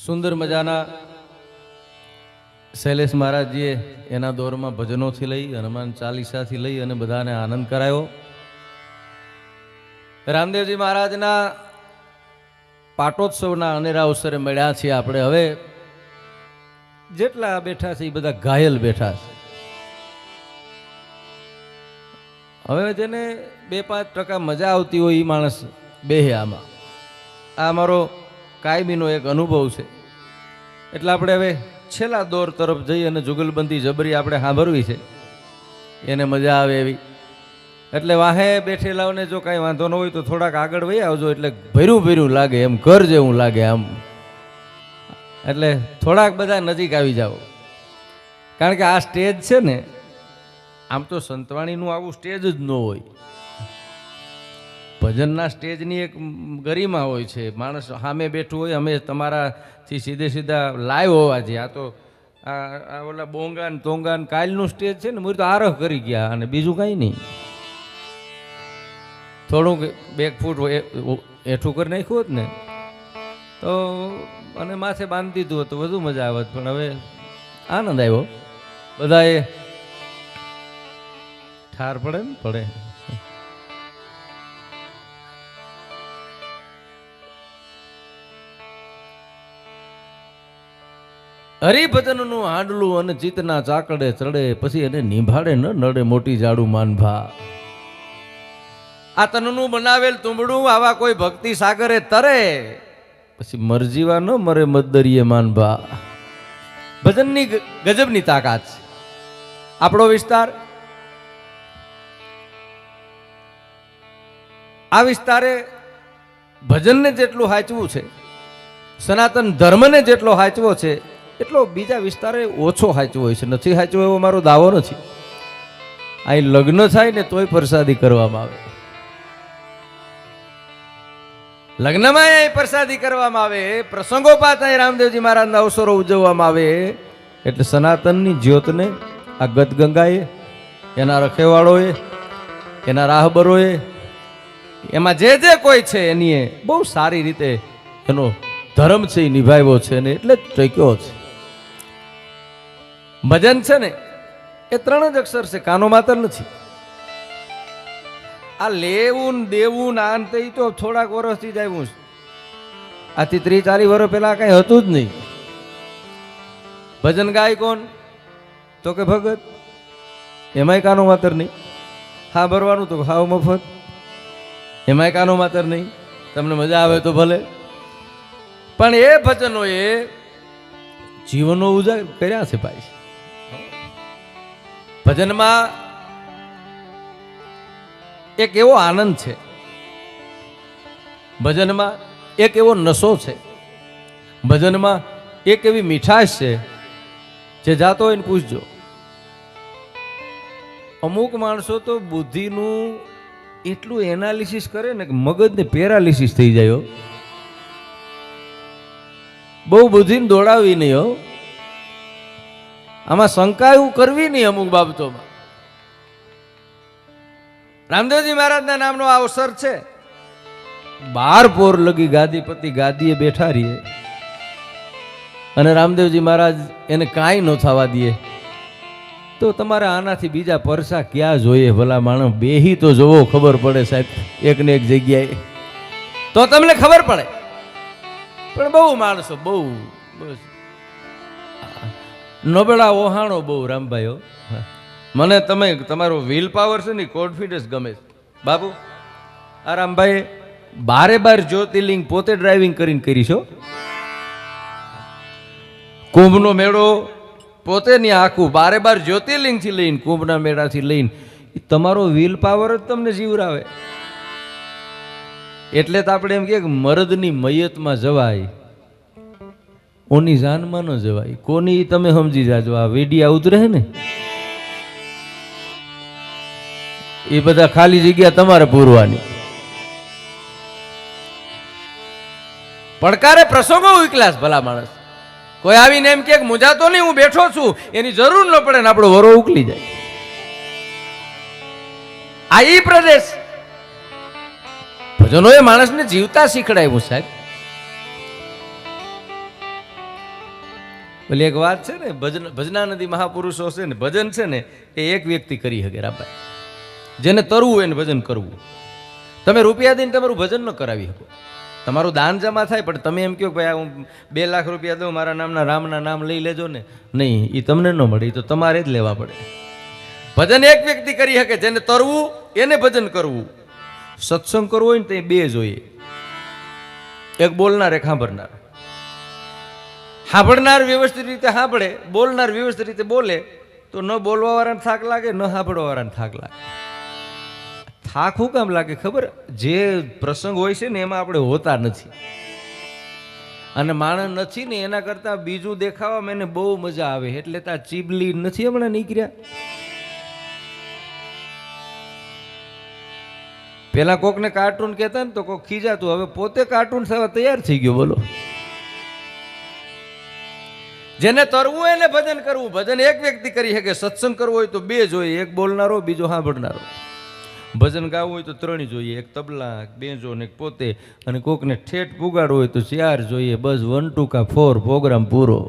સુંદર મજાના શૈલેષ મહારાજજીએ એના દોરમાં ભજનોથી લઈ હનુમાન ચાલીસાથી લઈ અને બધાને આનંદ કરાયો. રામદેવજી મહારાજના પાટોત્સવના અનેરા અવસરે મળ્યા છીએ આપણે. હવે જેટલા બેઠા છે એ બધા ઘાયલ બેઠા છે. હવે જેને 2-5% મજા આવતી હોય એ માણસ બેહે આમાં. આ અમારો કાયમીનો એક અનુભવ છે. એટલે આપણે હવે છેલ્લા દોર તરફ જઈ અને જુગલબંધી જબરી આપણે સાંભળવી છે, એને મજા આવે એવી. એટલે વાહે બેઠેલાઓને જો કાંઈ વાંધો ન હોય તો થોડાક આગળ વહી આવજો, એટલે ભર્યું ભર્યું લાગે, એમ ઘર જેવું લાગે આમ. એટલે થોડાક બધા નજીક આવી જાઓ, કારણ કે આ સ્ટેજ છે ને, આમ તો સંતવાણીનું આવું સ્ટેજ જ ન હોય. ભજનના સ્ટેજની એક ગરિમા હોય છે. માણસ સામે બેઠું હોય, અમે તમારાથી સીધા લાઈવ હોવા છીએ. આ તો આ ઓલા બોંગાન તોંગાન કાલનું સ્ટેજ છે ને, મુરી તો આરહ કરી ગયા અને બીજું કાંઈ નહીં. થોડુંક 2 ફૂટ એઠું કરી નાખ્યું હોત ને તો અને માથે બાંધી દીધું હતું, વધુ મજા આવત. પણ હવે આનંદ આવ્યો. બધાએ ઠાર પડે ને પડે. હરિભજનનું હાંડલું અને ચિત્તના ચાકડે ચડે, પછી એને નિભાડે ન નડે મોટી જાડું માનભા. આ તનનું બનાવેલ તુંબડું આવા કોઈ ભક્તિ સાગરે તરે, પછી મરજીવા ન મરે મદદરીએ માનભા. ભજનની ગજબની તાકાત છે. આપણો વિસ્તાર, આ વિસ્તારે ભજનને જેટલું હાચવું છે, સનાતન ધર્મને જેટલો હાચવો છે, એટલો બીજા વિસ્તારે ઓછો હાચવો હોય છે. નથી હાચવો એવો મારો દાવો નથી. અહીં લગ્ન થાય ને તોય પ્રસાદી કરવામાં આવે, લગ્નમાં અહીં પ્રસાદી કરવામાં આવે, પ્રસંગોપાત અહીં રામદેવજી મહારાજના અવસરો ઉજવવામાં આવે. એટલે સનાતનની જ્યોતને આ ગતગંગાએ, એના રખેવાળોએ, એના રાહબરોએ, એમાં જે કોઈ છે એની બહુ સારી રીતે એનો ધર્મ છે એ નિભાવ્યો છે ને એટલે જ ટક્યો છે. ભજન છે ને એ 3 જ અક્ષર છે, કાનો માતર નથી. આ લેવું દેવું ને આન તે તો થોડાક વર્ષથી જ આવ્યું છે. આથી 30-40 વર્ષ પહેલા કઈ હતું જ નહીં. ભજન ગાય કોણ? તો કે ભગત. એમાંય કાનો માતર નહીં. હા ભરવાનું તો હાવ મફત, એમાંય કાનો માતર નહીં. તમને મજા આવે તો ભલે, પણ એ ભજનોએ જીવનો ઉજાગર કર્યા છે ભાઈ. ભજનમાં એક એવો આનંદ છે, ભજનમાં એક એવો નશો છે, ભજનમાં એક એવી મીઠાશ છે. જે જાતો હોય ને પૂછજો. અમુક માણસો તો બુદ્ધિનું એટલું એનાલિસિસ કરે ને કે મગજને પેરાલિસિસ થઈ જાય. બહુ બુદ્ધિને દોડાવી નહીં હો. આમાં શંકા એવું કરવી નહીં અમુક બાબતોમાં. રામદેવજી મહારાજના નામનો આ અવસર છે. 12 પોર લગી ગાદીપતિ ગાદીએ બેઠા રહીએ અને રામદેવજી મહારાજ એને કાંઈ ન થવા દે, તો તમારે આનાથી બીજા પરસા ક્યાં જોઈએ? ભલા માણસ બેહી તો જોવો, ખબર પડે સાહેબ, એક ને એક જગ્યાએ તો તમને ખબર પડે. પણ બહુ માણસો બહુ નબળા ઓહાણો બહુ રામભાઈઓ. મને તમે તમારો વિલ પાવર છે ને, કોન્ફિડન્સ ગમે છે બાબુ. આ રામભાઈ 12 જ્યોતિર્લિંગ પોતે ડ્રાઇવિંગ કરીને કરીશો. કુંભનો મેળો પોતે ની આખું 12 જ્યોતિર્લિંગ થી લઈને કુંભના મેળાથી લઈને તમારો વિલ પાવર જ તમને જીવરાવે. એટલે તો આપણે એમ કે મરદની મયતમાં જવાય, ઓની જાનમાં ન જવાય. કોની તમે સમજી જાજો. આ વેડિયા ઉતરે ને એ બધા ખાલી જગ્યા તમારે પૂરવાની. પડકારે પ્રસંગો ઉકલાસ ભલા માણસ. કોઈ આવીને એમ કે મુજાતો નહીં, હું બેઠો છું, એની જરૂર ન પડે ને આપણો વરો ઉકલી જાય. આ ઈ પ્રદેશ ભજનોએ માણસને જીવતા શીખડાવ્યું સાહેબ. એટલે એક વાત છે ને, ભજનાનંદી મહાપુરુષો છે ને, ભજન છે ને એ એક વ્યક્તિ કરી શકે રાભાઈ. જેને તરવું હોય ને ભજન કરવું. તમે રૂપિયા દઈને તમારું ભજન ન કરાવી શકો. તમારું દાન જમા થાય, પણ તમે એમ કહો ભાઈ હું 2 લાખ રૂપિયા દઉં, મારા નામના રામના નામ લઈ લેજો ને, નહીં, એ તમને ન મળે, એ તો તમારે જ લેવા પડે. ભજન એક વ્યક્તિ કરી શકે, જેને તરવું એને ભજન કરવું. સત્સંગ કરવો હોય ને તો એ 2 જોઈએ, એક બોલનાર એક સાંભળનાર. સાંભળનાર વ્યવસ્થિત રીતે સાંભળે, બોલનાર વ્યવસ્થિત રીતે બોલે, તો ન બોલવા વાળાને થાક લાગે, ન સાંભળવા વાળાને થાક લાગે. થાક શું કામ લાગે ખબર? જે પ્રસંગ હોય છે ને એમાં આપણે હોતા નથી, અને માણસ નથી ને એના કરતા બીજું દેખાવામાં એને બહુ મજા આવે. એટલે ત્યાં ચીબલી નથી હમણાં નીકળ્યા. પેલા કોકને કાર્ટૂન કહેતા ને તો કોક ખીજાતું, હવે પોતે કાર્ટૂન થવા તૈયાર થઈ ગયો. બોલો, જેને તરવું એને ભજન કરવું. ભજન એક વ્યક્તિ કરી શકે. સત્સંગ કરવો હોય તો 2 જોઈએ, એક બોલનારો બીજો સાંભળનારો. ભજન ગાવું હોય તો 3 જોઈએ, એક તબલા, એક બેંજો ને એક પોતે. અને કોકને ઠેઠ પુગાડવું હોય તો 4 જોઈએ. બસ 1 2 કા 4 પ્રોગ્રામ પૂરો.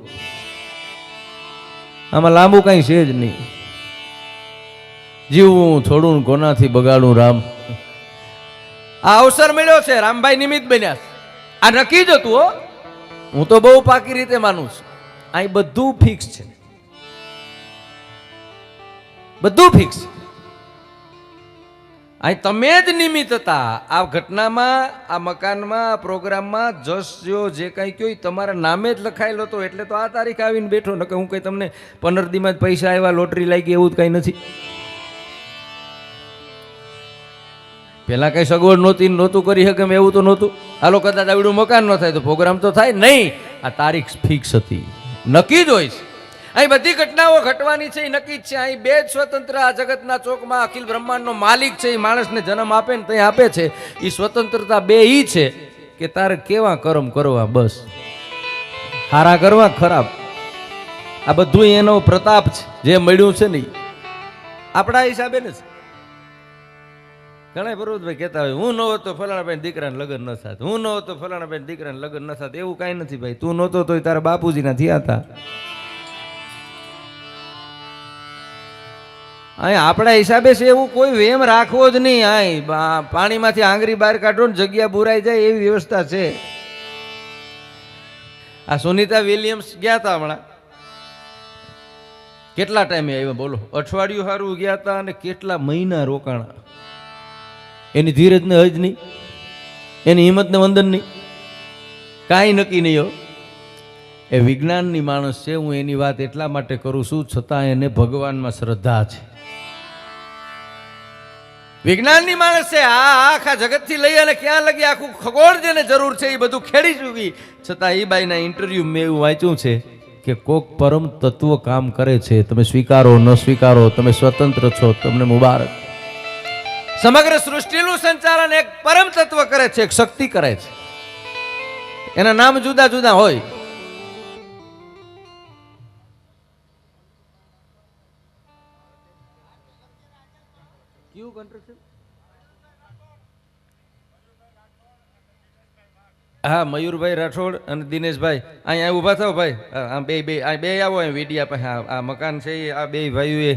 આમાં લાંબુ કઈ છે જ નહીં. જીવવું થોડું, કોનાથી બગાડું રામ. આ અવસર મળ્યો છે, રામભાઈ નિમિત્ત બન્યા. આ નક્કી જ હતું હો. હું તો બહુ પાકી રીતે માનું છું. અહીં બધું ફિક્સ છે, બધું ફિક્સ. અહીં તમે જ નિમિત્ત હતા. આ ઘટનામાં, આ મકાનમાં, આ પ્રોગ્રામમાં જસ જો જે કંઈ કયો તમારા નામે જ લખાયેલો હતો. એટલે તો આ તારીખ આવીને બેઠો. ન કે હું કંઈ તમને 15 દીમાં જ પૈસા આવ્યા, લોટરી લાગી, એવું જ કંઈ નથી. પેલા કઈ સગવડ નહોતી, નહોતું કરી શકે એવું તો નહોતું. હાલો કદાચ આવડું મકાન ન થાય તો પ્રોગ્રામ તો થાય નહીં. આ તારીખ ફિક્સ હતી, નક્કી જ હોય છે. અહીં બધી ઘટનાઓ ઘટવાની છે, એ નક્કી જ છે. અહીં 2 જ સ્વતંત્ર આ જગતના ચોકમાં અખિલ બ્રહ્માંડનો માલિક છે. એ માણસને જન્મ આપે ને ત્યાં આપે છે. એ સ્વતંત્રતા 2 ઈ છે કે તારે કેવા કર્મ કરવા, બસ સારા કરવા, ખરાબ. આ બધું એનો પ્રતાપ છે, જે મળ્યું છે ને આપણા હિસાબે ને. ઘણા બરોબરભાઈ કહેતા હોય, હું ન હોતો ફલાણા ભાઈ દીકરાને લગ્ન ન થાત, હું ન હોતો ફલાણા ભાઈ દીકરાને લગ્ન ન થાત. એવું કાંઈ નથી ભાઈ. તું નહોતો તો તારા બાપુજીના થયા હતા. અહીં આપણા હિસાબે છે એવું કોઈ વેમ રાખવો જ નહીં. અહીં પાણીમાંથી આંગળી બહાર કાઢો ને જગ્યા બુરાઈ જાય એવી વ્યવસ્થા છે. આ સુનિતા વિલિયમ્સ ગયા હતા હમણાં. કેટલા ટાઈમે આવ્યા બોલો? અઠવાડિયું સારું ગયા હતા અને કેટલા મહિના રોકાણા. એની ધીરજને હજ નહીં, એની હિંમતને વંદન નહીં, કાંઈ નક્કી નહીં હો. એ વિજ્ઞાનની માણસ છે. હું એની વાત એટલા માટે કરું છું, છતાં એને ભગવાનમાં શ્રદ્ધા છે. વિજ્ઞાનની માણસ છે. આ આખા જગતથી લઈ અને ક્યાં લગી આખું ખગોળ જેને જરૂર છે એ બધું ખેડી ચૂકી. છતાં એ બાઈના ઇન્ટરવ્યુ મેં એવું વાંચ્યું છે કે કોક પરમ તત્વ કામ કરે છે. તમે સ્વીકારો ન સ્વીકારો, તમે સ્વતંત્ર છો, તમને મુબારક. સમગ્ર સૃષ્ટિનું સંચાલન એક પરમ તત્વ કરે છે, એક શક્તિ કરે છે. એના નામ જુદા જુદા હોય. હા, મયુરભાઈ રાઠોડ અને દિનેશભાઈ અહીંયા ઊભા થાવ ભાઈ. આ બે આવો અહીં વીડિયા પાસે. આ મકાન છે એ આ 2 ભાઈઓએ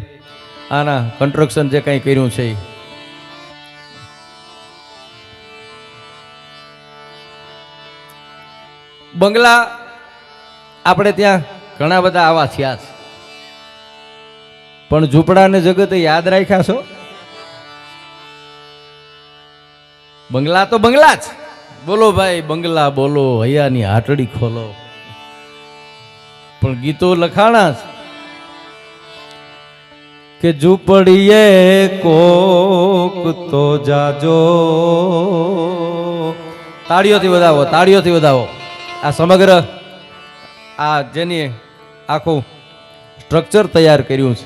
આના કન્સ્ટ્રક્શન જે કંઈ કર્યું છે એ. બંગલા આપણે ત્યાં ઘણા બધા આવા થયા છે, પણ ઝૂંપડાને જગતે યાદ રાખ્યા છો? બંગલા તો બંગલા જ. બોલો ભાઈ બંગલા બોલો, હૈયાની હાટડી ખોલો. પણ ગીતો લખાણા કે ઝૂંપડીએ કોક તો જાજો. તાળીઓથી વધાવો, તાળીઓથી વધાવો. આ સમગ્ર આ જેની આખું સ્ટ્રક્ચર તૈયાર કર્યું છે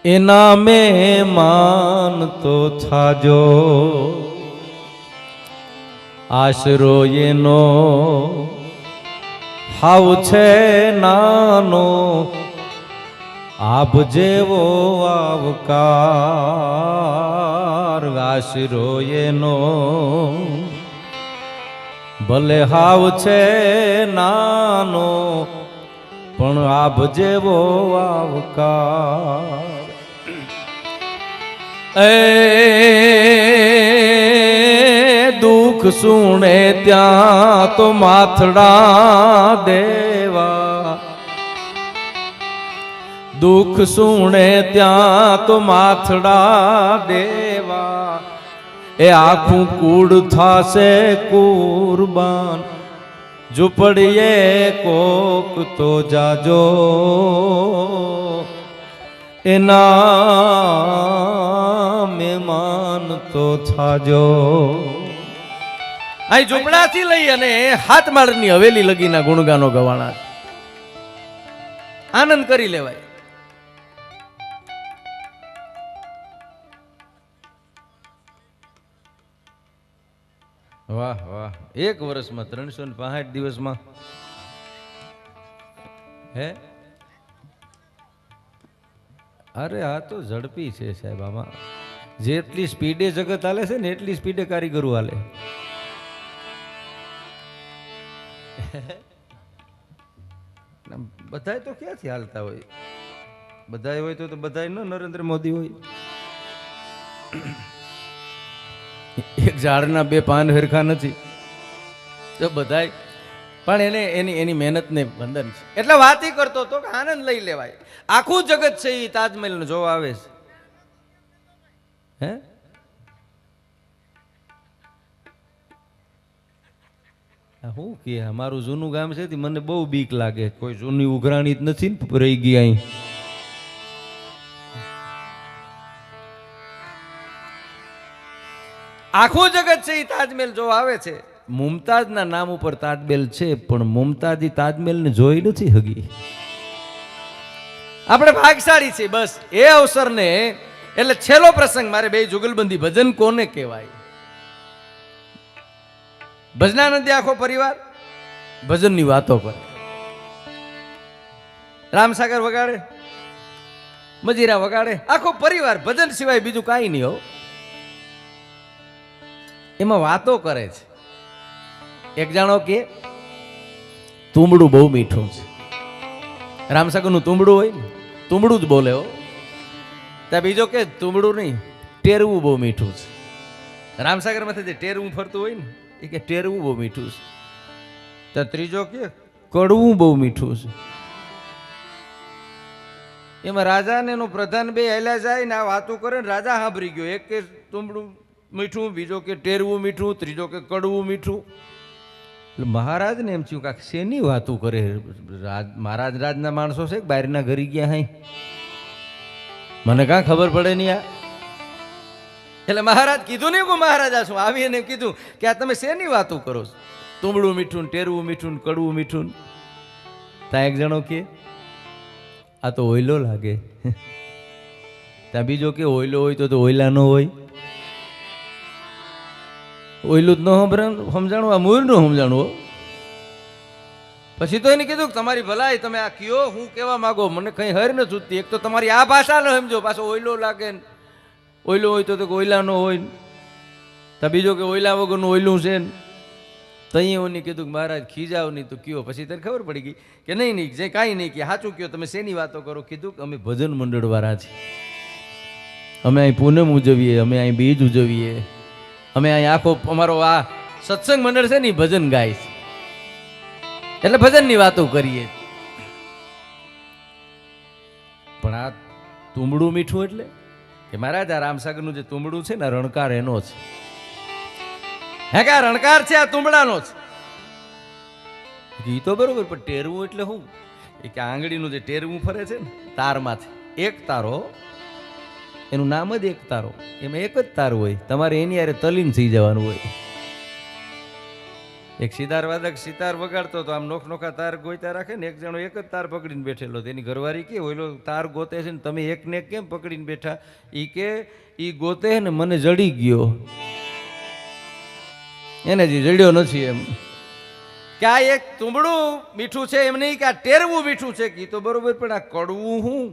એના મહેમાન તો થાજો. આશરો એનો હાવ છે નાનો, આપ જેવો આવકાર. આશરો એનો ભલે હાવ છે નાનો પણ આભ જેવો આવકાર એ દુઃખ સુણે ત્યાં તો માથડા દેવા દુઃખ સુણે ત્યાં તો માથડા દેવા એ આખું કુડ થાશે કુરબાન ઝૂંપડીએ કોક તો જાજો એના મહેમાન તો થાજો. અહીં ઝૂંપડાથી લઈ અને હાથમાળની હવેલી લગીના ગુણગાનો ગવાણા આનંદ કરી લેવાય. વાહ વાહ, એક વર્ષમાં 365 દિવસમાં હે અરે આ તો ઝડપી છે સાહેબ. આમાં જેટલી સ્પીડે જગત હાલે છે ને એટલી સ્પીડે કારીગરો હાલે. બધાય તો ક્યાંથી હાલતા હોય? બધાય હોય તો બધાય ન નરેન્દ્ર મોદી હોય. એક ઝાડના બે પાન હરખા નથી તો બધાય, પણ એને એની મહેનતને વંદન છે. એટલે વાત ઈ કરતો તો કે આનંદ લઈ લેવાય. આખું જગત છે એ તાજમહેલ જોવા આવે છે. હે હું કે અમારું જૂનું ગામ છે મને બહુ બીક લાગે. કોઈ જૂની ઉઘરાણી જ નથી ને રહી ગઈ અહીં. આખું જગત છે એ તાજમહેલ જોવા આવે છે. મુમતાજના નામ ઉપર તાજમહેલ છે પણ મુમતાજી તાજમહેલને જોઈ નથી હગી. આપણે ભાગશાળી છીએ. બસ એ અવસરને એટલે છેલ્લો પ્રસંગ મારે બે જુગલબંધી ભજન કોને કહેવાય? ભજનાનંદી આખો પરિવાર ભજનની વાતો કરે. રામસાગર વગાડે, મજીરા વગાડે, આખો પરિવાર ભજન સિવાય બીજું કાંઈ નહીં હો. એમાં વાતો કરે છે. એક જાણો કે તુંબડું બહુ મીઠું છે. રામસાગરનું તુંબડું હોય ને તુંબડું જ બોલે હો. ત્યાં બીજો કે તુંબડું નહીં ટેરવું બહુ મીઠું છે. રામસાગરમાંથી જે ટેરવું ફરતું હોય ને એ કે ટેરવું બહુ મીઠું છે. ત્યાં ત્રીજો કે કડવું બહુ મીઠું છે. એમાં રાજા ને એનો પ્રધાન બે હેલા જાય ને આ વાતો કરે ને રાજા સાંભળી ગયો. એક કે તુંબડું મીઠું, બીજો કે ટેરવું મીઠું, ત્રીજો કે કડવું મીઠું. એટલે મહારાજને એમ થયું કે શેની વાતું કરે? મહારાજ રાજના માણસો છે બહારના ઘરી ગયા હાઈ, મને કાં ખબર પડે નહીં આ. એટલે મહારાજ કીધું નહીં કે મહારાજા શું આવી એને કીધું કે આ તમે શેની વાતું કરો છો? તુંબડું મીઠું, ટેરવું મીઠું, કડવું મીઠું. ત્યાં એક જણો કે આ તો ઓયલો લાગે. ત્યાં બીજો કે ઓયલો હોય તો ઓયલા ન હોય. ઓયલું જ ન સમજાણું, આ મૂળનું સમજાણું. પછી તો એને કીધું કે તમારી ભલાઈ, તમે આ કયો હું કહેવા માંગો મને કઈ હર ન છૂટતી. એક તો તમારી આ ભાષા ન સમજો, પાછો ઓયલો લાગે ને ઓયલો હોય તો ઓયલા ન હોય. તો બીજો કે ઓયલા વગરનું ઓયલું છે ને. તઈ ઓની કીધું કે મહારાજ ખીજાવ નહીં તો કયો. પછી તને ખબર પડી ગઈ કે નહીં જે કાંઈ નહીં કે સાચું કયો, તમે શેની વાતો કરો? કીધું કે અમે ભજન મંડળ વાળા છીએ, અમે અહીં પૂનમ ઉજવીએ, અમે અહીં બીજ ઉજવીએ, અમે અહીં આખો અમારો આ સત્સંગ મંડળ છે ને ભજન ગાય છે, એટલે ભજનની વાતો કરીએ. પણ આ તુંબડું મીઠું એટલે કે મહારાજ આ રામસાગરનું જે તુંબડું છે ને રણકાર એનો છે. હે કે આ રણકાર છે આ તુંબડાનો છે. એ તો બરોબર, પણ ટેરવું એટલે શું? એ કે આંગળીનું જે ટેરવું ફરે છે ને તારમાંથી એક તારો, એનું નામ જ એક તારો, એમાં એક જ તાર હોય. તમારે એની યારે તલીન થઈ જવાનું હોય. એક સિતાર વાદક સિતાર વગાડતો તો આમ નોખા તાર ગોઈતા રાખે ને, એક જણો એક જ તાર પકડીને બેઠેલો. તેની ઘરવાળી કે ઓયલો તાર ગોતે છે ને તમે એક ને કેમ પકડીને બેઠા? ઈ કે ઈ ગોતે ને મને જડી ગયો, એને જે જડ્યો નથી એમ. કે આ એક તુંબડું મીઠું છે એમ નહીં કે આ ટેરવું મીઠું છે. કે તો બરોબર, પણ આ કડવું હું?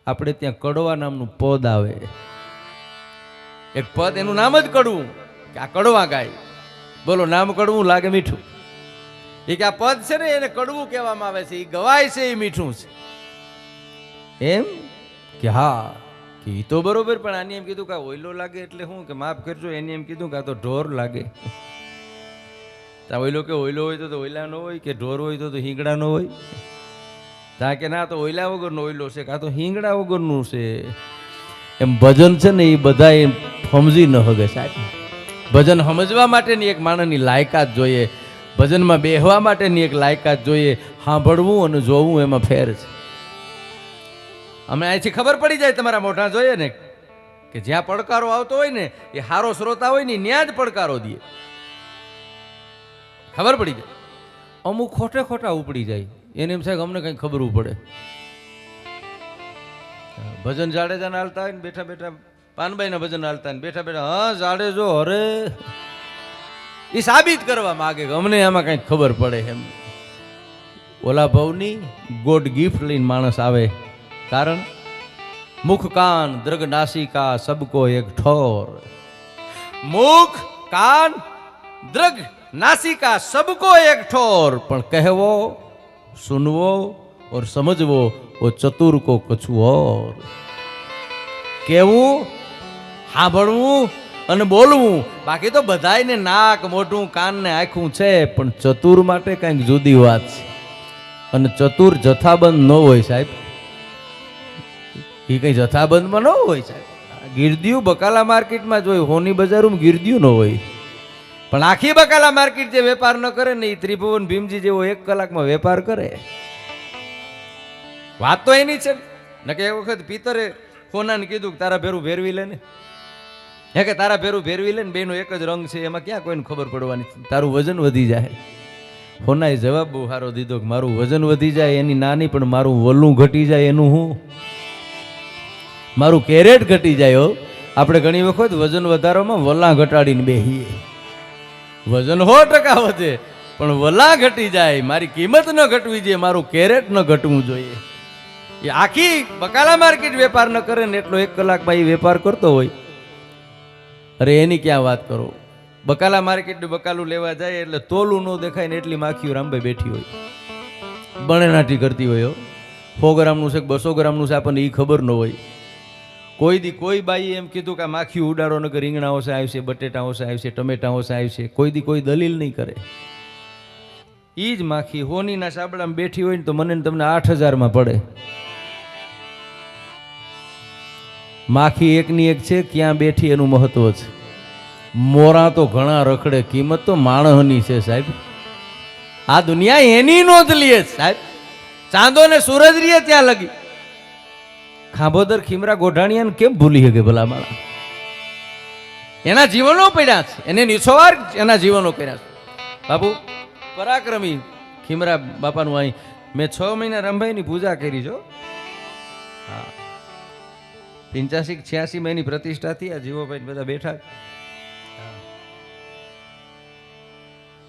આપણે ત્યાં કડવા નામનું પદ આવે, એક પદ એનું નામ જ કડવું, કે આ કડવા ગાય. બોલો, નામ કડવું લાગે મીઠું. એ કે આ પદ છે ને એને કડવું કહેવામાં આવે છે, એ ગવાય છે એ મીઠું છે. એમ કે હા, કે ઈ તો બરોબર, પણ આની એમ કીધું કે ઓઈલો લાગે એટલે શું, કે માફ કરજો, એની એમ કીધું કે આ તો ઢોર લાગે. ઓઈલો કે ઓઈલો હોય તો ઓઈલા ન હોય, કે ઢોર હોય તો હિંગડા ન હોય. તા કે ના, તો ઓઈલા વગરનો ઓઈલો છે, કાં તો હિંગડા વગરનું છે. એમ ભજન છે ને એ બધા સમજી ન હગે સાહેબ. ભજન સમજવા માટેની એક માણસની લાયકાત જોઈએ, ભજનમાં બેહવા માટેની એક લાયકાત જોઈએ. સાંભળવું અને જોવું એમાં ફેર છે. અમે અહીંથી ખબર પડી જાય, તમારા મોઢા જોઈએ ને, કે જ્યાં પડકારો આવતો હોય ને એ હારો શ્રોતા હોય ને ત્યાં જ પડકારો દે, ખબર પડી જાય. અમુક ખોટે ખોટા ઉપડી જાય, એને એમ થાય અમને કંઈ ખબરવું પડે. ભજન જાડેજાને હાલતા હોય ને બેઠા બેઠા, પાનબાઈના ભજન હાલતા ને બેઠા બેઠા, હા જાડેજો, અરે એ સાબિત કરવા માંગે કે અમને આમાં કંઈક ખબર પડે એમ. ઓલા ભાવની ગોડ ગિફ્ટ લઈને માણસ આવે, કારણ મુખ કાન દ્રગ નાસિકા સબકો એક ઠોર. મુખ કાન દ્રગ નાસિકા સબકો એક ઠોર, પણ કહેવો સુનવો और समझवो वो चतुर को कछु और. કેવું, સાંભળવું અને બોલવું, બાકી તો બધાયને નાક મોઢું કાન ને આંખું છે, પણ ચતુર માટે કંઈક જુદી વાત છે. અને ચતુર જથ્થાબંધ ન હોય સાહેબ, એ કઈ જથ્થાબંધમાં ન હોય સાહેબ. ગીરદિયું બકાલા માર્કેટમાં જોયું, હોની બજારમાં ગીરદિયું ન હોય, પણ આખી બકાલા માર્કેટ જે વેપાર ન કરે ને એ ત્રિભુવન ભીમજી જેવો 1 કલાકમાં વેપાર કરે. વાત તો એની છે ને, કે એક વખત પિતરે ખોનાને કીધું કે તારા ભેરું ભેરવી લે ને, હે કે તારા ભેરું ભેરવી લે ને, બેનો એક જ રંગ છે, એમાં ક્યાં કોઈને ખબર પડવાની, તારું વજન વધી જાય. ખોનાએ જવાબ બહુ સારો દીધો કે મારું વજન વધી જાય એની નાની, પણ મારું વલું ઘટી જાય એનું હું, મારું કેરેટ ઘટી જાય. હો, આપણે ઘણી વખત વજન વધારવામાં વલા ઘટાડીને બેહીએ. વજન 100% વધે, પણ વલા ઘટી જાય, મારી કિંમત ન ઘટવી જોઈએ, મારું કેરેટ ન ઘટવું જોઈએ. એ આખી બકાલા માર્કેટ વેપાર ન કરે ને એટલો 1 કલાકમાં એ વેપાર કરતો હોય. અરે એની ક્યાં વાત કરો, બકાલા માર્કેટ બકાલું લેવા જાય એટલે તોલું ન દેખાય ને એટલી માખીઓ રામભાઈ બેઠી હોય, બણેનાટી કરતી હોય. 100 ગ્રામનું છે 200 ગ્રામનું છે, આપણને એ ખબર ન હોય. કોઈ બાઈ એમ કીધું કે આ માખી ઉડાડો ને, કે રીંગણાઓ છે આવશે, બટેટાઓ છે આવશે, ટમેટાઓ છે આવશે, કોઈ દલીલ નહીં કરે. એ જ માખી હોનીના સાબડામાં બેઠી હોય ને તો મને તમને 8000માં પડે. માખી એકની એક છે, ક્યાં બેઠી એનું મહત્વ છે. મોરા તો ઘણા રખડે, કિંમત તો માણસની છે સાહેબ. આ દુનિયા એની નોંધ લે સાહેબ. ચાંદો ને સૂરજ રીએ ત્યાં લગી, ખાંભોદર ખીમરા ગોઢાણીયાને કેમ ભૂલી શકે ભલા માણા? એના જીવનો પડ્યા છે, એને નિસોવાર એના જીવનો કર્યા છે. બાપુ પરાક્રમી ખીમરા બાપાનું અહીં મેં 6 મહિના રંભાઈની પૂજા કરી છો. હા, 85-86 એની પ્રતિષ્ઠા થઈ. આ જીવોભાઈ બધા બેઠા.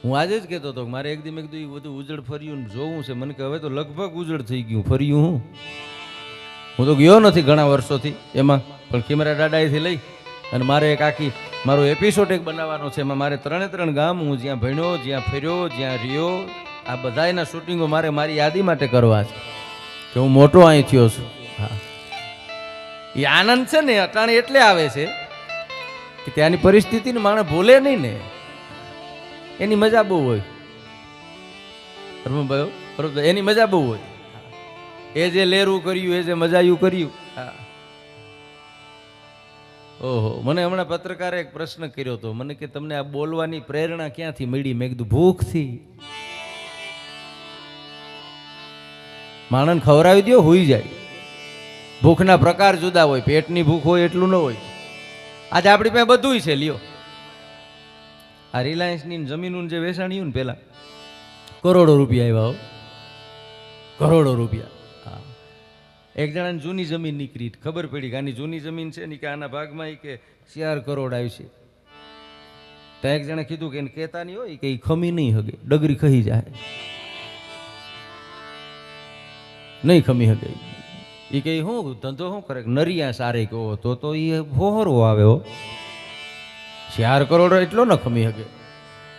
હું આજે જ કહેતો હતો કે મારે એક દી મેં કીધું એ બધું ઉજળ ફર્યું ને જોવું છે. મને કે હવે તો લગભગ ઉજળ થઈ ગયું, ફર્યું હું તો ગયો નથી ઘણા વર્ષોથી એમાં, પણ ખીમરા દાદાએથી લઈ અને મારે એક આખી મારો એપિસોડ એક બનાવવાનો છે. એમાં મારે 3 ગામ હું જ્યાં ભણ્યો, જ્યાં ફર્યો, જ્યાં રહ્યો, આ બધાના શૂટિંગો મારે મારી યાદી માટે કરવા છે કે હું મોટો અહીં થયો છું. હા, એ આનંદ છે ને અટાણે એટલે આવે છે કે ત્યાંની પરિસ્થિતિને માણસ ભૂલે નહીં ને, એની મજા બહુ હોય. બરોબર, એની મજા બહુ હોય. એ જે લેરું કર્યું, એ જે મજાયું કર્યું. હા, ઓહો, મને હમણાં પત્રકારે એક પ્રશ્ન કર્યો હતો. મને કે તમને આ બોલવાની પ્રેરણા ક્યાંથી મળી? મેં કીધું ભૂખથી. માણસને ખવડાવી દો, હુઈ જાય. ભૂખના પ્રકાર જુદા હોય, પેટની ભૂખ હોય એટલું ન હોય. આજે આપણી પાસે બધું છે. લ્યો, આ રિલાયન્સની જમીનનું જે વેચાણ્યું ને પેલા કરોડો રૂપિયા આવ્યા, કરોડો રૂપિયા. હા, એક જણાને જૂની જમીન નીકળી, ખબર પડી કે આની જૂની જમીન છે ને, કે આના ભાગમાં કે 4 કરોડ આવશે. તો એક જણે કીધું કે એને કહેતા નહીં હોય કે એ ખમી નહીં હગે, ડગરી ખહી જાય, નહીં ખમી હગે. એ કે શું ધંધો શું કરે? નરિયા સારે કહો તો એ હોહરો આવે. 4 કરોડ એટલો ન ખમી હગે.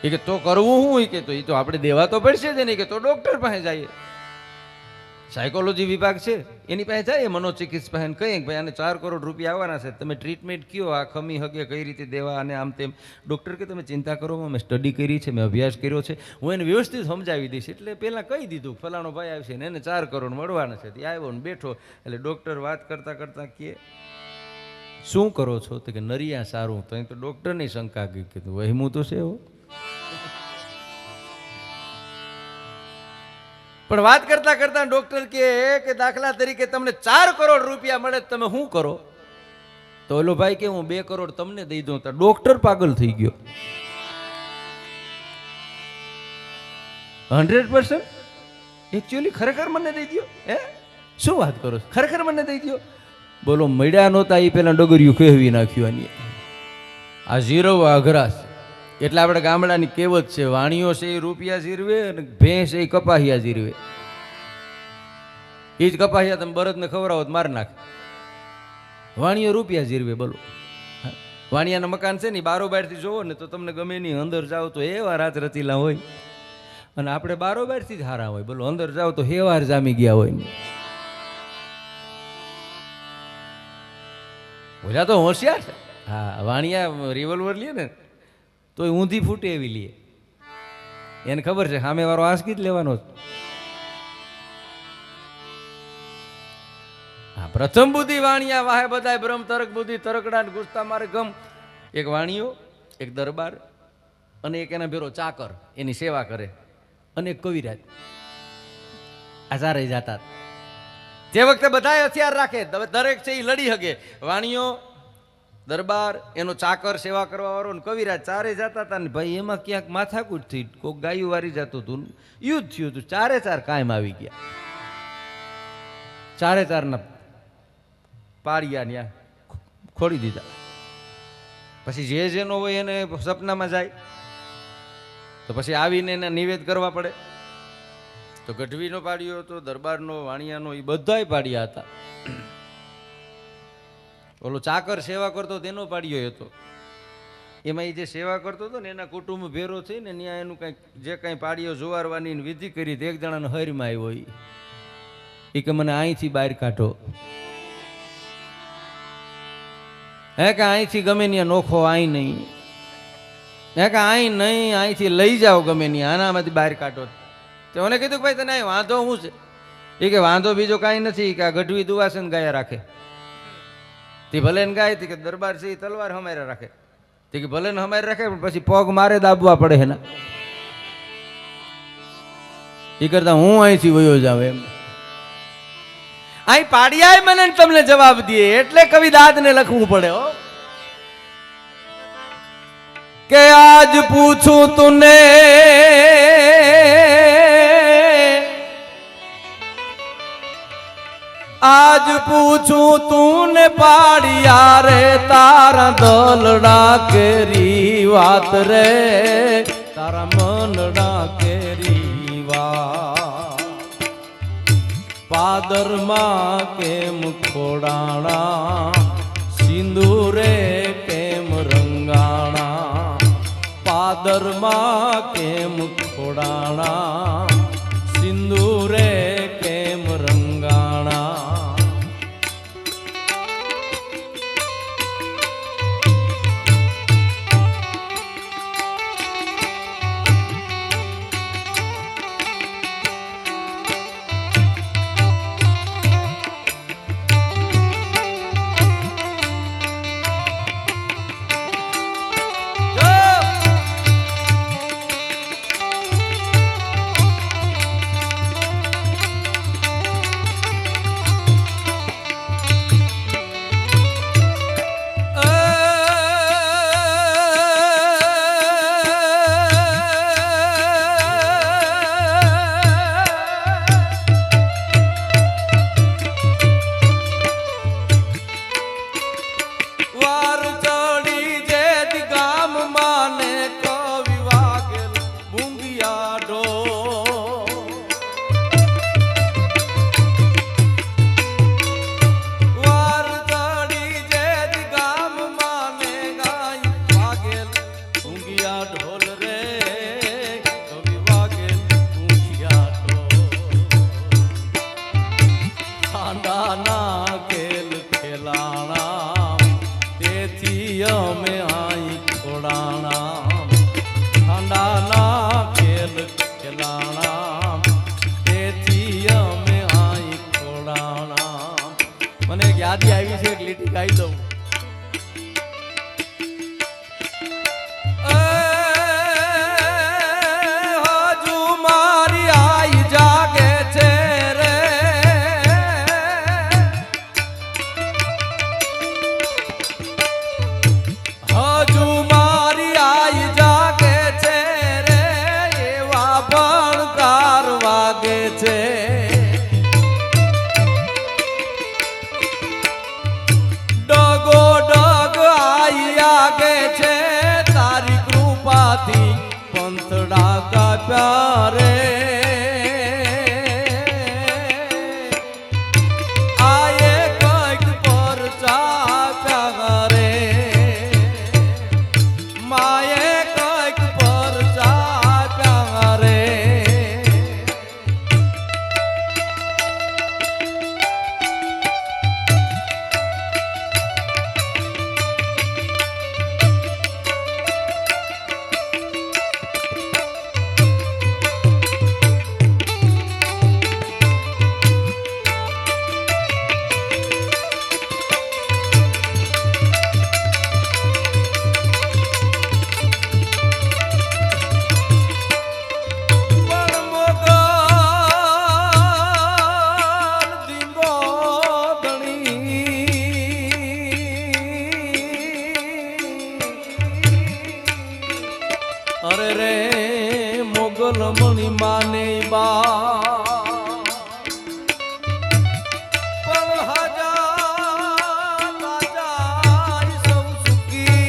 એ કે તો કરવું શું? એ કે તો એ તો આપણે દેવા તો પડશે જ નહીં. કે તો ડૉક્ટર પાસે જઈએ, સાયકોલોજી વિભાગ છે એની પાસે જાય, મનોચિકિત્સક પાસે કહીએ કે ભાઈ આને 4 કરોડ રૂપિયા આવવાના છે, તમે ટ્રીટમેન્ટ કયો, આ ખમી હગે કઈ રીતે દેવા અને આમ તેમ. ડૉક્ટર કે તમે ચિંતા કરો, મેં સ્ટડી કરી છે, મેં અભ્યાસ કર્યો છે, હું એને વ્યવસ્થિત સમજાવી દઈશ. એટલે પહેલાં કહી દીધું ફલાણો ભાઈ આવશે ને એને 4 કરોડ મળવાના છે. ત્યાં આવ્યો ને બેઠો. એટલે ડૉક્ટર વાત કરતાં કરતાં કહે શું કરો છો? તો કે નરિયા સારું. તો અહીં તો ડૉક્ટરની શંકા ગઈ. કીધું વહેમું તો છે એવું. પણ વાત કરતા કરતા ડોક્ટર કે દાખલા તરીકે તમને 4 કરોડ રૂપિયા મળે તમે શું કરો? તો ઓલો ભાઈ કે હું 2 કરોડ તમને દઈ દઉં. તો ડોક્ટર પાગલ થઈ ગયો. 100% એકચ્યુઅલી ખરેખર મને દઈ દો. શું વાત કરો? ખરેખર મને દઈ દો. બોલો મળ્યા નહોતા એ પેલા ડગરિયું કહેવી નાખ્યું. આની આ જીરવા અઘરાશ. એટલે આપણે ગામડાની કહેવત છે, વાણીઓ છે એ રૂપિયા જીરવે અને ભેંસ એ કપાહિયા જીરવે. એ જ કપાહિયા તમે બળદને ખવડાવો તો માર નાખે. વાણીઓ રૂપિયા જીરવે. બોલો વાણિયાના મકાન છે ને બારોબારથી જોવો ને તો તમને ગમે નહીં, અંદર જાઓ તો એવા રાત રતીલા હોય, અને આપણે બારોબારથી જ હારા હોય. બોલો અંદર જાઓ તો હેવાર જામી ગયા હોય ને. ઓલા તો હોશિયાર છે. હા, વાણિયા રિવોલ્વર લે ને તો ઊંધી ફૂટે એવી લે. એને ખબર છે સામે વાળો આંસકી જ લેવાનો. હા, પ્રથમ બુદ્ધિ વાણિયા વાહે બધાય બ્રહ્મ તરક બુદ્ધિ તરકડા ગુસ્તા મારે ગમ. એક વાણિયો, એક દરબાર અને એક એના ભેરો ચાકર એની સેવા કરે, અને એક કવિરાજ. આ ચારે જાતા. તે વખતે બધા હથિયાર રાખે, દરેક છે એ લડી શકે. વાણિયો, દરબાર, એનો ચાકર સેવા કરવા વાળો ને કવિરાજ ચારે જતા હતા ને ભાઈ એમાં ક્યાંક માથાકૂટ થઈ, કોઈક ગાયું વારી જતું હતું, યુદ્ધ થયું હતું. 4 કાયમ આવી ગયા. 4 પાળિયા ત્યાં ખોડી દીધા. પછી જે જેનો હોય એને સપનામાં જાય તો પછી આવીને એને નિવેદ કરવા પડે. તો ગઢવીનો પાડ્યો હતો, દરબારનો, વાણિયાનો, એ બધાય પાડ્યા હતા. ઓલો ચાકર સેવા કરતો તેનો પાડ્યો હતો. એમાં એ જે સેવા કરતો હતો ને એના કુટુંબ ભેરો થઈને ત્યાં એનું કંઈક જે કાંઈ પાડ્યો જોવારવાની વિધિ કરી. એક જણાને હરમાં આવ્યો. એ કે મને અહીંથી બહાર કાઢો. હે કે અહીંથી ગમે ત્યાં નોખો, અહીં નહીં. હે કે અહીં નહીં, અહીંથી લઈ જાઓ ગમે ત્યાં, આનામાંથી બહાર કાઢો. તો મને કીધું કે ભાઈ તને અહીં વાંધો શું છે? એ કે વાંધો બીજો કાંઈ નથી, કે આ ગઢવી દુવાસન ગાયા રાખે. તે ભલે ને ગાય કે દરબાર છે એ તલવાર હમારે રાખે. તે કે ભલે ને હમારે રાખે પણ પછી પગ મારે દાબવા પડે એના. એ કરતા હું અહીંથી વયો જાવ એમ. અહીં પાડિયાએ મને તમને જવાબ દે એટલે કવિ દાદને લખવું પડે. હો કે આજ પૂછું તુને આજ પૂછું તુને પાડિયા રે તારા દલડા કેરી વાત રે, તારા મનડા કેરી વાત. પાદરમાં કેમ ખોડાણા, સિંદૂરે કેમ રંગાણા. પાદરમાં કેમ ખોડાણા, સિંદૂરે કેમ રંગાણા. લીટી ગાઈ દઉં. હજુ મારી આઈ જાગે છે રે, હજુ મારી આઈ જાગે છે રે, એવા ભણકાર વાગે છે. ડગો ડગ આઈ આગે છે, તારી કૃપાથી પંથડા કાપ્યા રે. આયે કંઈક પર ચાપ્યા રે, માયે કંઈક પર ચાપ્યા રે. અરે રે મોગલ મણી માને બા, પણ હજાર જાય સૌ સુખી.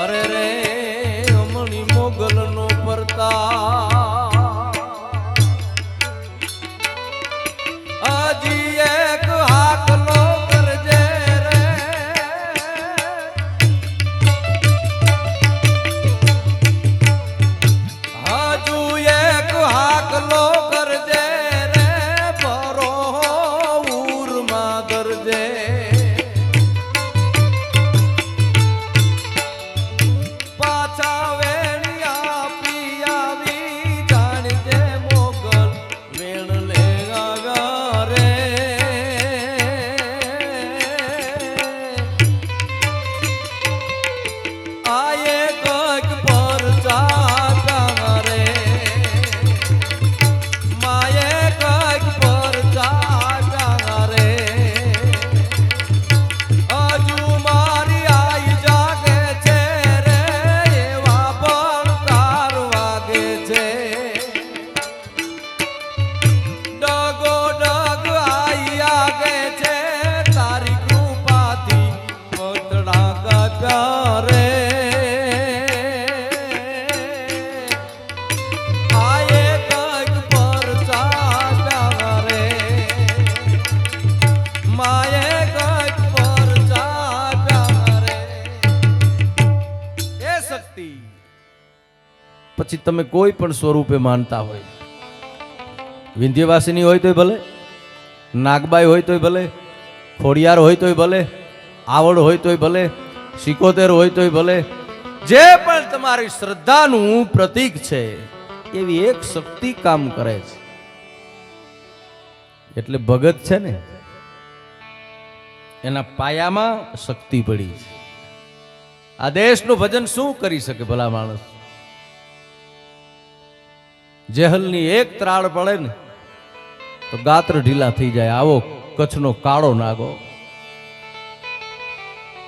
અરે રે મણી મોગલ નો પરતા, હજી એક હાકલો કરજે રે, હજુ એક હાકલો કરજે રે, પરો ઉરમાં ધરજે. પાછા વેણિયા પિયાવી જાણજે મોગલ વેણ લે આવ્યા રે. આયે કંઈક પર ચાપ્યા રે, માયે કંઈક પર ચાપ્યા રે. હજુ મારી આઈ જાગે છે રે, એવા ભણકાર વાગે છે. ડગો ડગ આઈ આગે છે, તારી કૃપાથી પતડા કાપ્યા રે. આયે કંઈક પર ચાપ્યા રે, માયે કંઈક પર ચાપ્યા રે. એ શક્તિ પછી તમે કોઈ પણ સ્વરૂપે માનતા હોય, વિંધ્યવાસિની હોય તોય ભલે, નાગબાઈ હોય તોય ભલે, ખોડિયાર હોય તોય ભલે, આવડ હોય તોય ભલે, સિકોતેર હોય તોય ભલે, જે પણ તમારી શ્રદ્ધાનું પ્રતીક છે એવી એક શક્તિ કામ કરે છે. એટલે ભગત છે ને એના પાયામાં શક્તિ પડી છે. આ દેશનું ભજન શું કરી શકે ભલા માણસ? જેહલની એક ત્રાળ પડે ને તો ગાત્ર ઢીલા થઈ જાય. આવો કચ્છનો કાળો નાગો.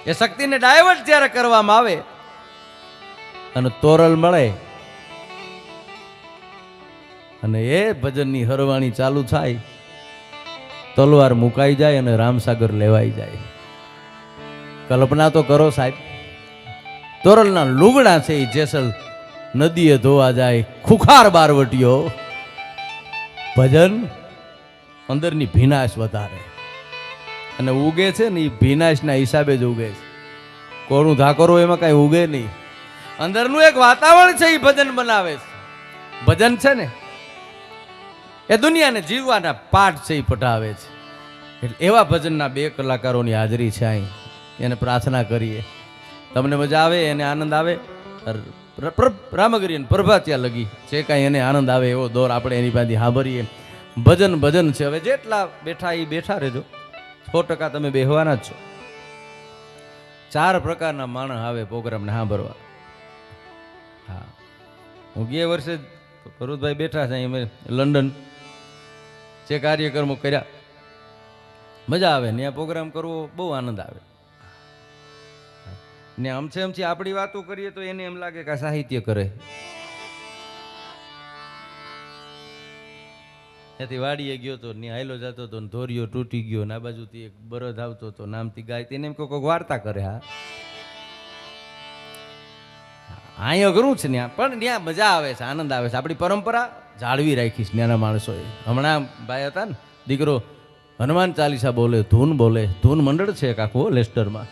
એ શક્તિને ડાયવર્ટ જ્યારે કરવામાં આવે અને તોરલ મળે અને એ ભજનની હરવાણી ચાલુ થાય, તલવાર મુકાઈ જાય અને રામસાગર લેવાઈ જાય. કલ્પના તો કરો સાહેબ, તોરલના લુગડા છે એ જેસલ નદીએ ધોવા જાય, ખુખાર બારવટીઓ, ભજન અંદરની ભીનાશ વધારે અને ઉગે છે ને એ ભીનાશના હિસાબે જ ઉગે છે. કોનું ધાકરો એમાં કઈ ઉગે નહીં. અંદરનું એક વાતાવરણ છે એ ભજન બનાવે છે. ભજન છે ને એ દુનિયાને જીવવાના પાઠ છે એ પટાવે છે. એટલે એવા ભજનના 2 કલાકારોની હાજરી છે અહીં. એને પ્રાર્થના કરીએ, તમને મજા આવે, એને આનંદ આવે. રામગરી પ્રભાત્યા લગી જે કાંઈ એને આનંદ આવે એવો દોર આપણે એની પાસે સાંભળીએ. ભજન ભજન છે. હવે જેટલા બેઠા એ બેઠા રહેજો, 100% તમે બેહવાના જ છો. 4 પ્રકારના માણસ આવે પ્રોગ્રામને સાંભળવા. હા, હું ગયા વર્ષે ભરૂચભાઈ બેઠા છે અમે લંડન જે કાર્યક્રમો કર્યા, મજા આવે ને પ્રોગ્રામ કરવો બહુ આનંદ આવે ને. આમથી આપણી વાતો કરીએ તો એને એમ લાગે કે સાહિત્ય કરે. ત્યાંથી વાડીએ ગયો તો ને હાયલો જતો હતો ને ધોરિયો તૂટી ગયો ને આ બાજુથી એક બળદ આવતો હતો નામથી ગાય, તેને એમ કોઈક વાર્તા કરે. હા, અહીંયા ઘણું છે ત્યાં, પણ ત્યાં મજા આવે છે, આનંદ આવે છે. આપણી પરંપરા જાળવી રાખીશ ત્યાંના માણસોએ. હમણાં ભાઈ હતા ને દીકરો હનુમાન ચાલીસા બોલે, ધૂન બોલે, ધૂન મંડળ છે એક આખું લેસ્ટરમાં,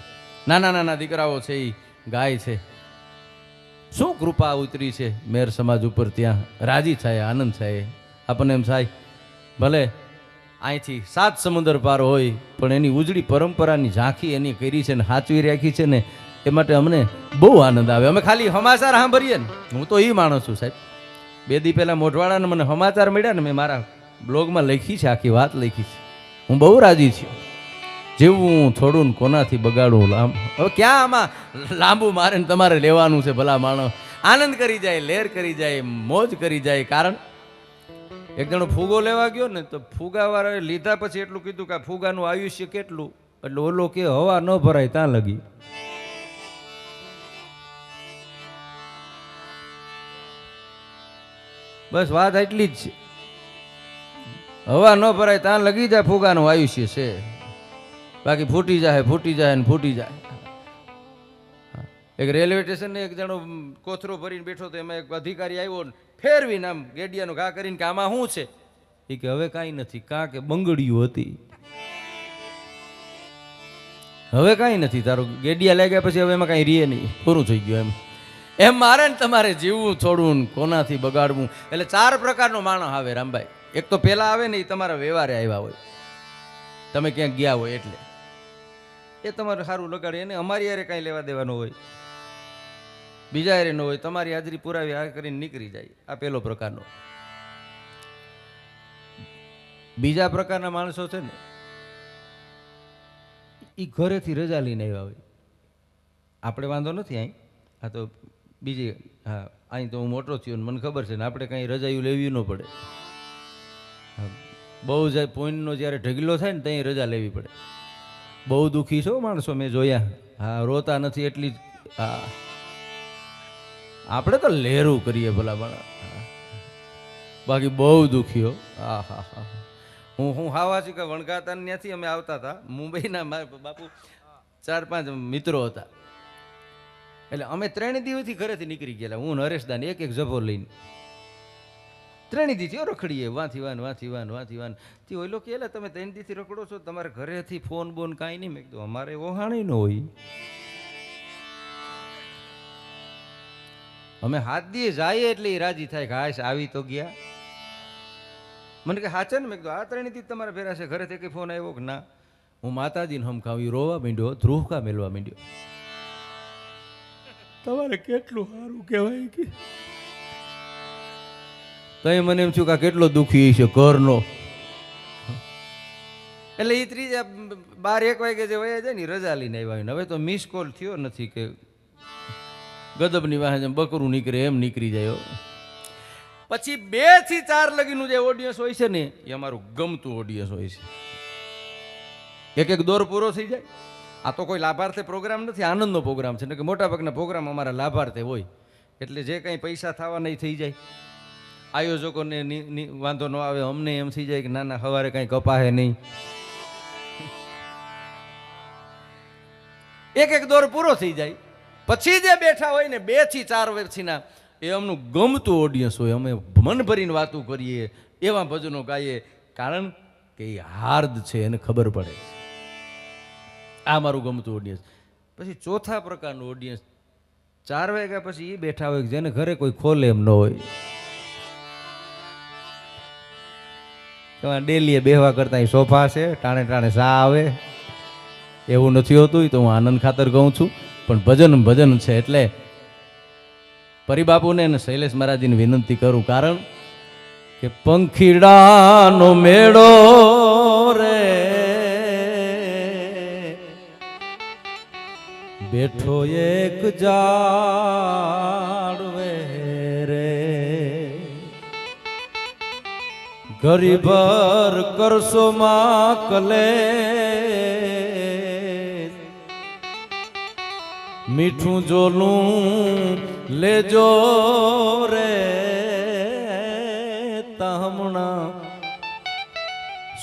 નાના નાના દીકરાઓ છે એ ગાય છે. શું કૃપા ઉતરી છે મેર સમાજ ઉપર, ત્યાં રાજી થાય, આનંદ થાય. આપણને એમ થાય ભલે અહીંથી 7 સમુદ્ર પાર હોય પણ એની ઉજળી પરંપરાની ઝાંખી એની કરી છે ને સાચવી રાખી છે ને, એ માટે અમને બહુ આનંદ આવે. અમે ખાલી સમાચાર સાંભળીએ ને, હું તો એ માણસ છું સાહેબ. 2 દી પહેલાં મોઢવાડાને મને સમાચાર મળ્યા ને, મેં મારા બ્લોગમાં લખી છે, આખી વાત લખી છે. હું બહુ રાજી છું. જેવું થોડું ને કોનાથી બગાડું. હવે ક્યાં આમાં લાંબુ મારે ને તમારે લેવાનું છે. ભલા માણસ આનંદ કરી જાય, લહેર કરી જાય, મોજ કરી જાય. કારણ એક જણો ફૂગો લેવા ગયો ને તો ફૂગાવાળાએ લીધા પછી એટલું કીધું કે ફૂગાનું આયુષ્ય કેટલું, એટલે ઓલો કે હવા ન ભરાય ત્યાં લગી. બસ વાત એટલી જ છે, હવા ન ભરાય ત્યાં લગી જાય ફૂગાનું આયુષ્ય છે. બાકી ફૂટી જાય, ફૂટી જાય ને ફૂટી જાય. એક રેલવે સ્ટેશન એક જણો કોથરો ભરીને બેઠો તો એમાં એક અધિકારી આવ્યો ને ફેરવીને આમ ગેડિયાનો ઘા કરીને કે આમાં શું છે? એ કે હવે કાંઈ નથી, કાં કે બંગડીયું હતી. હવે કાંઈ નથી, તારું ગેડિયા લાગ્યા પછી હવે એમાં કાંઈ રીએ નહીં, પૂરું થઈ ગયું. એમ મારે ને તમારે જીવવું થોડું ને કોનાથી બગાડવું. એટલે 4 પ્રકારનો માણસ આવે રામભાઈ. એક તો પહેલા આવે ને એ તમારા વ્યવહારે આવ્યા હોય, તમે ક્યાંક ગયા હોય એટલે એ તમારે સારું લગાડે, એને અમારી યારે કાંઈ લેવા દેવાનું હોય, બીજા યારે ન હોય, તમારી હાજરી પુરાવી આ કરીને નીકળી જાય. આ પહેલો પ્રકારનો. બીજા પ્રકારના માણસો છે ને એ ઘરેથી રજા લઈને આવ્યા હોય. આપણે વાંધો નથી અહીં, આ તો બીજી, હા અહીં તો હું મોટો થયો ને મને ખબર છે ને, આપણે કાંઈ રજાયું લેવી ન પડે. બહુ જાય પોઈન્ટનો જ્યારે ઢગલો થાય ને ત્યાં રજા લેવી પડે. બહુ દુઃખી છો માણસો મેં જોયા. હા, રોતા નથી એટલી જ. હા, આપણે તો લહેરું કરીએ ભલા ભલા, બાકી બહુ દુઃખીઓ. હા હા હા, હું હાવા છું કે વણગાતા ત્યાંથી અમે આવતા હતા મુંબઈના. બાપુ 4-5 મિત્રો હતા, એટલે અમે 3 દિવસથી ઘરેથી નીકળી ગયેલા. હું નરેશદાન એક જભો લઈને 3 દિવસથી રખડીએ, વાંથી વાન. તે ઓલો કે તમે 3 દિવસથી રખડો છો, તમારે ઘરેથી ફોન બોન કાંઈ નહીં? મેં કીધું અમારે ઓહાણી ન હોય, અમે 7 દિવસ જઈએ એટલે એ રાજી થાય કે હાશ આવી તો ગયા. મને કે હાચે ને? મેં કીધું આ 3 દિવસ તમારે ભેરા છે, ઘરેથી કંઈ ફોન આવ્યો કે ના? હું માતાજીને હમખાવી રોવા માંડ્યો, ધ્રુવકા મેળવા માંડ્યો. તમારે કેટલું સારું કહેવાય કે તઈ મને એમ થયું કે કેટલો દુઃખી છે ઘરનો. એટલે એ 12-1 વાગે જે વયા જાય ને રજા લઈને આવ્યા. હવે તો મિસ કોલ થયો નથી કે ગદબની વાહે જેમ બકરું નીકળે એમ નીકળી જાય. પછી 2 થી 4 લગીનું જે ઓડિયન્સ હોય છે ને એ અમારું ગમતું ઓડિયન્સ હોય છે. એક દોર પૂરો થઈ જાય. આ તો કોઈ લાભાર્થે પ્રોગ્રામ નથી, આનંદનો પ્રોગ્રામ છે ને કે મોટાભાગના પ્રોગ્રામ અમારા લાભાર્થે હોય, એટલે જે કંઈ પૈસા થવા નહીં થઈ જાય. આયોજકોને વાંધો ન આવે, અમને એમ થઈ જાય કે ના ના સવારે કાંઈ કપાહે નહીં. એક દોર પૂરો થઈ જાય પછી જે બેઠા હોય ને 2 થી 4 વર્ષના એ અમનું ગમતું ઓડિયન્સ હોય. અમે મન ભરીને વાતો કરીએ, એવા ભજનો ગાઈએ, કારણ કે એ હાર્દ છે, એને ખબર પડે. આ મારું ગમતું ઓડિયન્સ. પછી ચોથા પ્રકારનું ઓડિયન્સ 4 વાગ્યા પછી એ બેઠા હોય જેને ઘરે કોઈ ખોલે એમ ન હોય. ડેલીએ બેહવા કરતા સોફા છે, ટાણે ટાણે સા આવે, એવું નથી હોતું. તો હું આનંદ ખાતર કહું છું, પણ ભજન છે. એટલે પરિબાપુને અને શૈલેષ મહારાજને વિનંતી કરું, કારણ કે પંખીડાનો મેળો રે બેઠો એક ઝાડવે રે ગરીબર કરશો માં કલે મીઠું જોલું લેજો રે હમણાં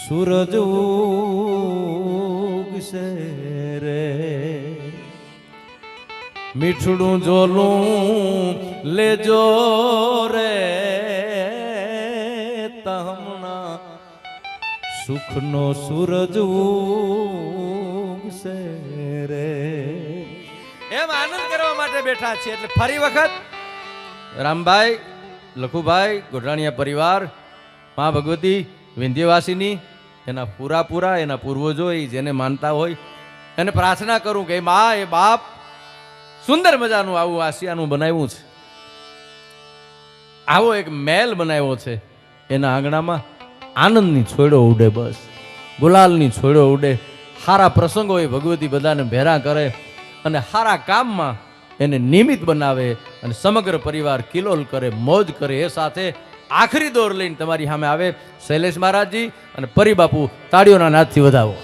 સૂરજ ઉગશે રે મીઠડું જોલું લેજો રે હમણાં સુખનો સૂરજ ઉગશે રે. એમ આનંદ કરવા માટે બેઠા છે. એટલે ફરી વખત રામભાઈ, લખુભાઈ, ગોઢાણીયા પરિવાર, મા ભગવતી વિંધ્યવાસીની, એના પૂરા એના પૂર્વજો એ જેને માનતા હોય એને પ્રાર્થના કરું કે મા એ બાપ સુંદર મજાનું આવું આશિયાનું બનાવ્યું છે, આવો એક મહેલ બનાવ્યો છે, એના આંગણામાં આનંદની છોડો ઉડે, બસ ગુલાલની છોડો ઉડે, સારા પ્રસંગો એ ભગવતી બધાને ભેરા કરે અને સારા કામમાં એને નિમિત્ત બનાવે અને સમગ્ર પરિવાર કિલોલ કરે, મોજ કરે. એ સાથે આખરી દોર લઈને તમારી સામે આવે શૈલેષ મહારાજજી અને પરિબાપુ. તાળીઓના નાદથી વધાવો.